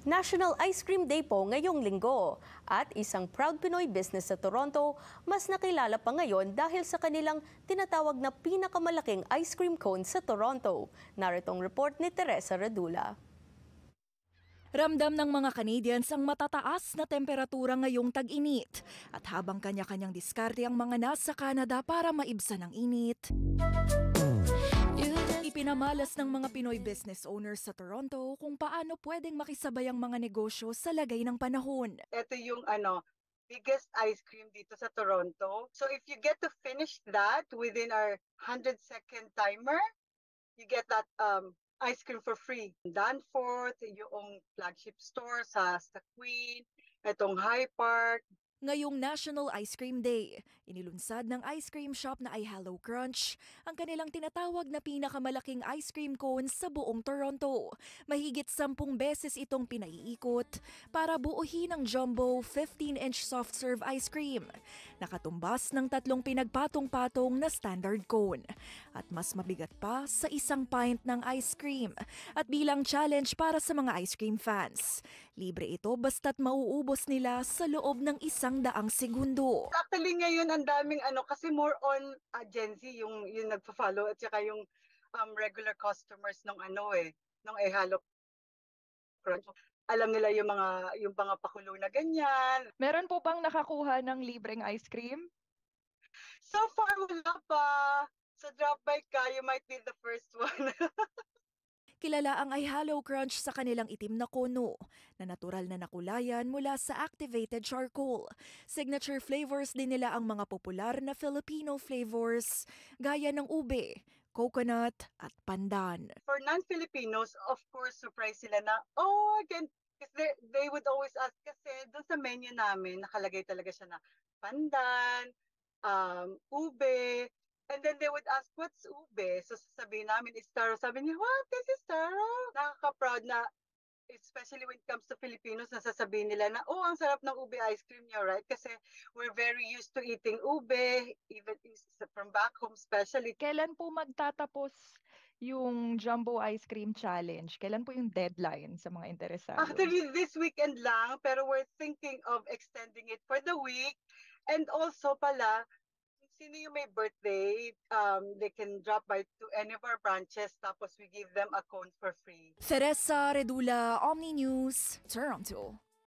National Ice Cream Day po ngayong linggo. At isang proud Pinoy business sa Toronto, mas nakilala pa ngayon dahil sa kanilang tinatawag na pinakamalaking ice cream cone sa Toronto. Narito ang report ni Teresa Redula. Ramdam ng mga Canadians ang matataas na temperatura ngayong tag-init. At habang kanya-kanyang diskarte ang mga nasa Canada para maibsan ang init, ipinamalas ng mga Pinoy business owners sa Toronto kung paano pwedeng makisabay ang mga negosyo sa lagay ng panahon. Ito yung biggest ice cream dito sa Toronto. So if you get to finish that within our 100-second timer, you get that ice cream for free. Danforth, yung flagship store sa Queen, itong High Park. Ngayong National Ice Cream Day, inilunsad ng ice cream shop na iHello Crunch ang kanilang tinatawag na pinakamalaking ice cream cone sa buong Toronto. Mahigit 10 beses itong pinaiikot para buuhin ang jumbo 15-inch soft serve ice cream. Nakatumbas ng 3 pinagpatong-patong na standard cone. At mas mabigat pa sa 1 pint ng ice cream. At bilang challenge para sa mga ice cream fans, libre ito basta't mauubos nila sa loob ng 100 segundo. Actually ngayon ang daming kasi more on Gen Z yung nagpa-follow at saka yung regular customers ng ng iHello Crunch. Alam nila yung mga pakulo na ganyan. Meron po bang nakakuha ng libreng ice cream? So far wala pa. So drop by ka, you might be the first one. Kilala ang iHello Crunch sa kanilang itim na kono na natural na nakulayan mula sa activated charcoal. Signature flavors din nila ang mga popular na Filipino flavors gaya ng ube, coconut at pandan. For non-Filipinos, of course, surprise sila na, again, because they would always ask kasi doon sa menu namin, nakalagay talaga siya na pandan, ube, and then they would ask, what's ube? So sasabihin namin, it's taro. Sabi niya, what? This is taro? Nakaka-proud na, especially when it comes to Filipinos, nasasabihin nila na, ang sarap ng ube ice cream niyo, right? Kasi we're very used to eating ube, even from back home especially. Kailan po magtatapos yung Jumbo Ice Cream Challenge? Kailan po yung deadline sa mga interesado? Actually, this weekend lang, pero we're thinking of extending it for the week. And also pala, sino yung may birthday, they can drop by to any of our branches, tapos we give them a cone for free. Teresa Redula, Omni News, Toronto.